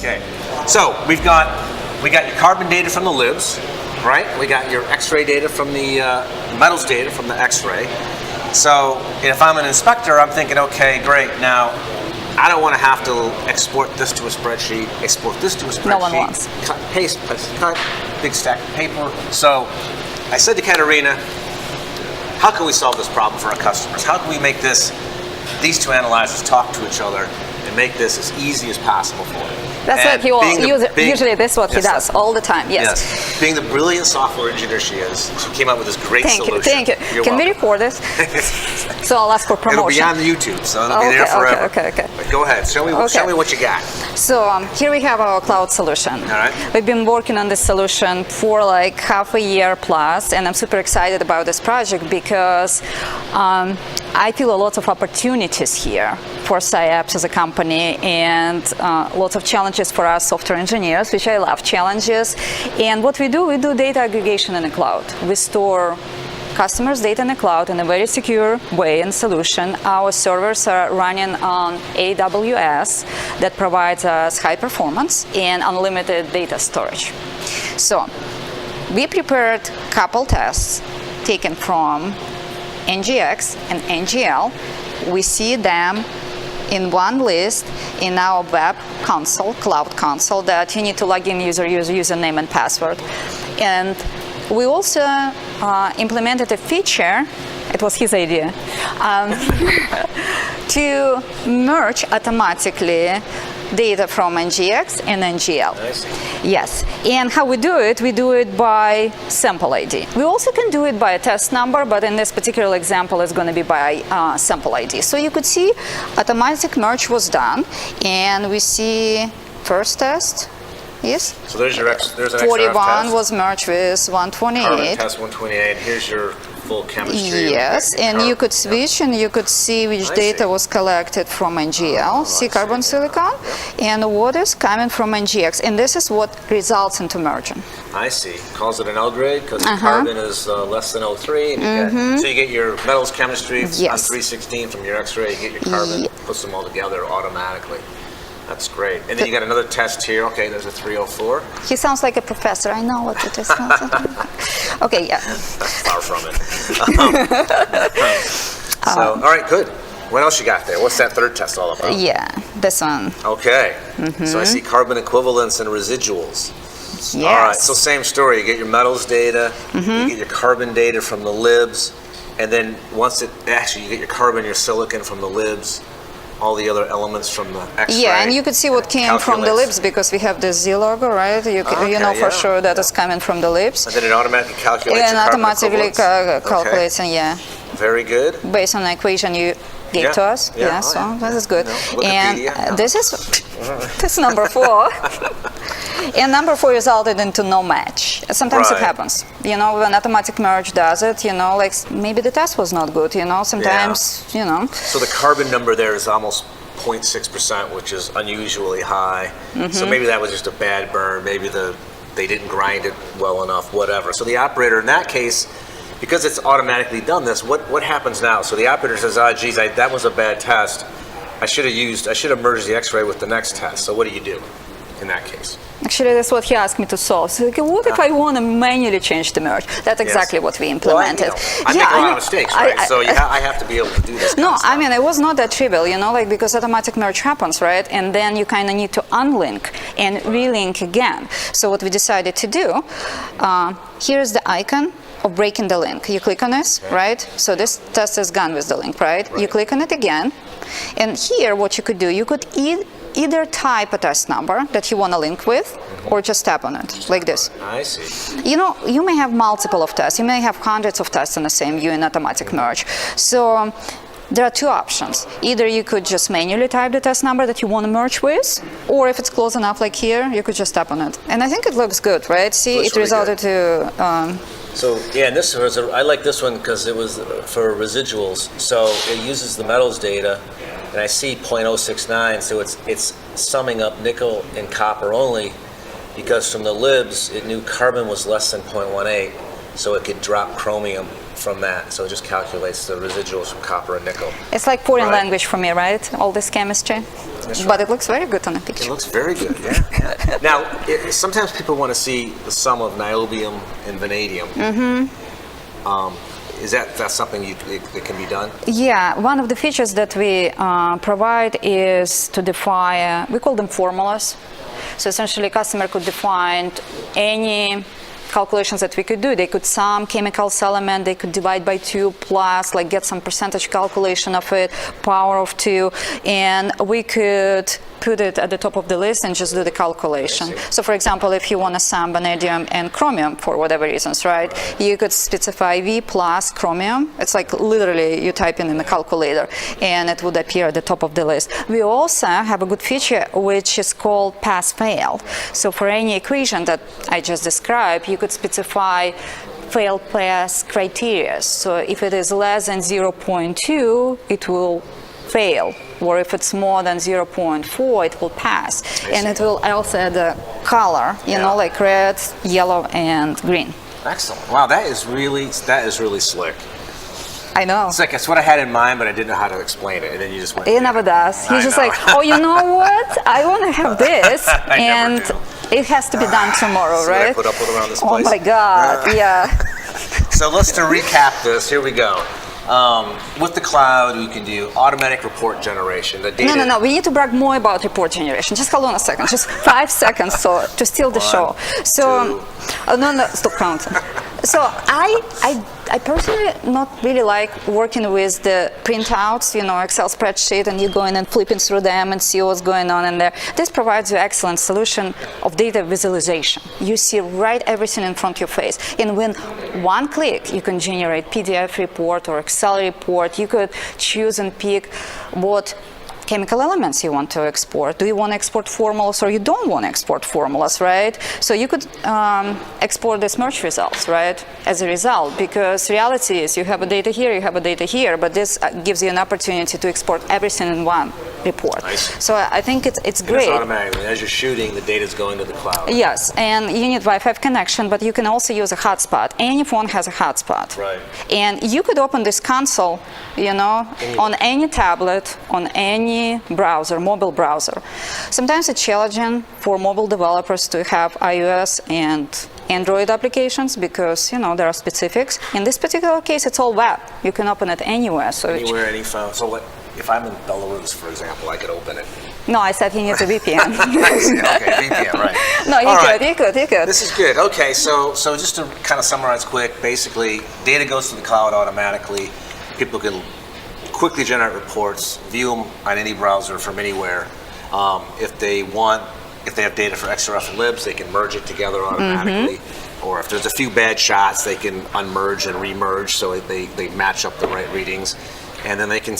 Okay, so we got your carbon data from the libs, right? We got your X-ray data from the metals data from the X-ray. So if I'm an inspector, I'm thinking, okay, great. Now, I don't want to have to export this to a spreadsheet, export this to a spreadsheet. No one wants. Cut, paste, cut, big stack of paper. So I said to Katerina, how can we solve this problem for our customers? How can we make these two analyzers talk to each other and make this as easy as possible for them? That's what he will usually that's what he does all the time, yes. Being the brilliant software engineer she is, she came up with this great solution. Thank you. Can we record this? So I'll ask for promotion. It'll be on YouTube, so it'll be there forever. Okay. But go ahead, show me what you got. So here we have our cloud solution. All right. We've been working on this solution for like half a year plus, and I'm super excited about this project because I feel a lot of opportunities here for SciApps as a company, and lots of challenges for us software engineers, which I love challenges. And what we do data aggregation in the cloud. We store customers' data in the cloud in a very secure way and solution. Our servers are running on AWS that provides us high performance and unlimited data storage. So we prepared a couple tests taken from NGX and NGL. We see them in one list in our web console, cloud console, that you need to log in username and password. And we also implemented a feature, it was his idea, to merge automatically data from NGX and NGL. I see. Yes, and how we do it by sample ID. We also can do it by a test number, but in this particular example, it's going to be by sample ID. So you could see automatic merge was done, and we see first test. Yes. So there's an 41 test. was merged with 128. Carbon test 128. Here's your full chemistry. Yes, and you could switch and you could see which data was collected from NGL, carbon silicon, and what is coming from NGX. And this is what results into merging. I see. Calls it an L grade because carbon is less than 03. And so you get your metals chemistry on 316 from your X-ray. You get your carbon, puts them all together automatically. That's great. And then you got another test here. Okay, there's a 304. He sounds like a professor. I know what it is. Okay, yeah. That's far from it. So, all right, good. What else you got there? What's that third test all about? Yeah, this one. Okay. So I see carbon equivalents and residuals. Yes. All right, so same story. You get your metals data, you get your carbon data from the libs, and then you get your carbon, your silicon from the libs, all the other elements from the X-ray. Yeah, and you could see what came from the libs because we have the Z logo, right? You know for sure that is coming from the libs. And then it automatically calculates and your carbon automatically calculates, and Very good. Based on the equation you gave to us. Yeah, so that is good. And this is number 4. And number 4 resulted into no match. Sometimes it happens. You know, when automatic merge does it, you know, like maybe the test was not good, you know, sometimes, you know. So the carbon number there is almost 0.6%, which is unusually high. So maybe that was just a bad burn. Maybe they didn't grind it well enough, whatever. So the operator in that case, because it's automatically done this, what happens now? So the operator says, geez, that was a bad test. I should have merged the X-ray with the next test. So what do you do in that case? Actually, that's what he asked me to solve. So, what if I want to manually change the merge? That's exactly what we implemented. Well, I make a lot of mistakes, right? So I have to be able to do this. No, I mean, it was not that trivial, you know, like because automatic merge happens, right? And then you kind of need to unlink and relink again. So what we decided to do, here is the icon of breaking the link. You click on this, right? So this test is gone with the link, right? You click on it again. And here, what you could do, you could either type a test number that you want to link with, or just tap on it, like this. I see. You know, you may have multiple of tests. You may have hundreds of tests in the same view in automatic merge. So there are 2 options. Either you could just manually type the test number that you want to merge with, or if it's close enough, like here, you could just tap on it. And I think it looks good, right? See, it resulted to... So yeah, and this was I like this one because it was for residuals. So it uses the metals data, and I see 0.069. So it's summing up nickel and copper only, because from the libs it knew carbon was less than 0.18, so it could drop chromium from that. So it just calculates the residuals from copper and nickel. It's like foreign Right. language for me, right? All this chemistry. That's But right. it looks very good on the It picture. looks very good, yeah. Now, sometimes people want to see the sum of niobium and vanadium. Is that something that can be done? Yeah, one of the features that we provide is to define, we call them formulas. So essentially, a customer could define any calculations that we could do. They could sum chemicals element, they could divide by 2 plus, like get some percentage calculation of it, power of 2, and we could put it at the top of the list and just do the calculation. So for example, if you want to sum vanadium and chromium for whatever reasons, right, you could specify V plus chromium. It's like literally you type in the calculator and it would appear at the top of the list. We also have a good feature which is called pass-fail. So for any equation that I just described, you could specify fail-pass criteria. So if it is less than 0.2, it will fail, or if it's more than 0.4, it will pass. And it will also add a color, you know, like red, yellow, and green. Excellent. Wow, that is really slick. I know. It's like, that's what I had in mind, but I didn't know how to explain it, and then you just went. He never does. He's I just know. like, oh, you know what? I want to have this, I and never do. it has to be done tomorrow, See what I right? put up with around this Oh place? my God, yeah. So let's to recap this. Here we go. With the cloud, we can do automatic report generation. The data. No. We need to brag more about report generation. Just hold on a second. Just 5 seconds so to steal the show. So, no, stop counting. So I personally not really like working with the printouts, you know, Excel spreadsheet, and you go in and flipping through them and see what's going on in there. This provides you excellent solution of data visualization. You see right everything in front of your face. And with one click, you can generate PDF report or Excel report. You could choose and pick what chemical elements you want to export. Do you want to export formulas or you don't want to export formulas, right? So you could export the merge results, right, as a result, because reality is you have a data here, you have a data here, but this gives you an opportunity to export everything in one report. Nice. So I think it's And great. it's automatically. As you're shooting, the data is going to the cloud. Yes, and you need Wi-Fi connection, but you can also use a hotspot. Any phone has a hotspot. Right. And you could open this console, you know, on any tablet, on any browser, mobile browser. Sometimes it's challenging for mobile developers to have iOS and Android applications because, you know, there are specifics. In this particular case, it's all web. You can open it anywhere. So Anywhere, any phone. So what, if I'm in Belarus, for example, I could open it. no, I said you need a VPN. Okay, VPN, right. No, All right. you could. This is good. Okay, so just to kind of summarize quick, basically, data goes to the cloud automatically. People can quickly generate reports, view them on any browser from anywhere. If they have data for XRF and libs, they can merge it together automatically. Or if there's a few bad shots, they can unmerge and remerge so they match up the right readings. And then they can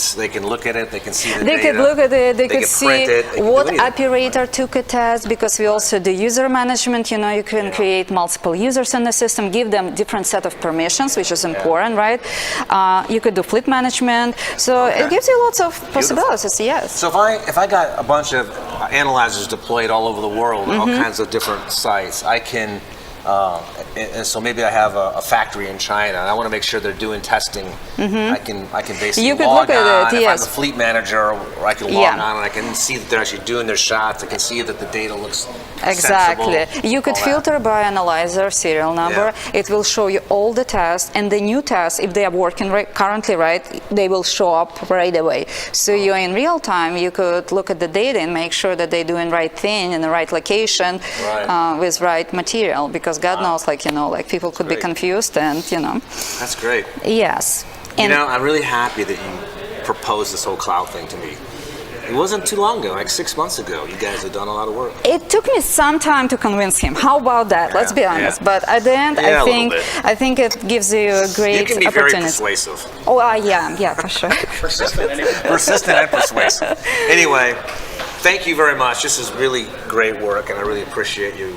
look at it, they can see the They data. could look at it, they could can see print it, they can do what anything. operator took a test, because we also do user management. You know, you can create multiple users in the system, give them different set of permissions, which is important, right? You could do fleet management. So it gives you lots of possibilities, yes. So if I got a bunch of analyzers deployed all over the world, all kinds of different sites, I can, and so maybe I have a factory in China, and I want to make sure they're doing testing. I can basically You could log look at on. it, If yes. I'm a fleet manager, or I can log Yeah. on and I can see that they're actually doing their shots. I can see that the data looks Exactly. sensible, You could all that. filter by analyzer serial number. Yeah. It will show you all the tests, and the new tests, if they are working currently right, they will show up right away. So you're in real time. You could look at the data and make sure that they're doing right thing in the right location with right material. Because God knows, like, you know, like people could be great. confused, and you know. That's great. Yes. You And know, I'm really happy that you proposed this whole cloud thing to me. It wasn't too long ago, like 6 months ago. You guys have done a lot of work. it took me some time to convince him. How about that? Let's be honest. yeah. But at the end, Yeah, a little bit. I think it gives you a great You can be very opportunity. persuasive. Oh, yeah, for sure. Persistent and persuasive. Anyway, thank you very much. This is really great work, and I really appreciate you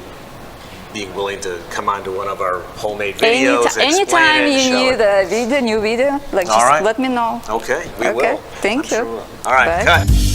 being willing to come on to one of our homemade videos. and explain Anytime it and you show need it. a new video, like All just right. let me know. Okay, we Okay, will. thank I'm you. sure we will. All right, Bye. cut.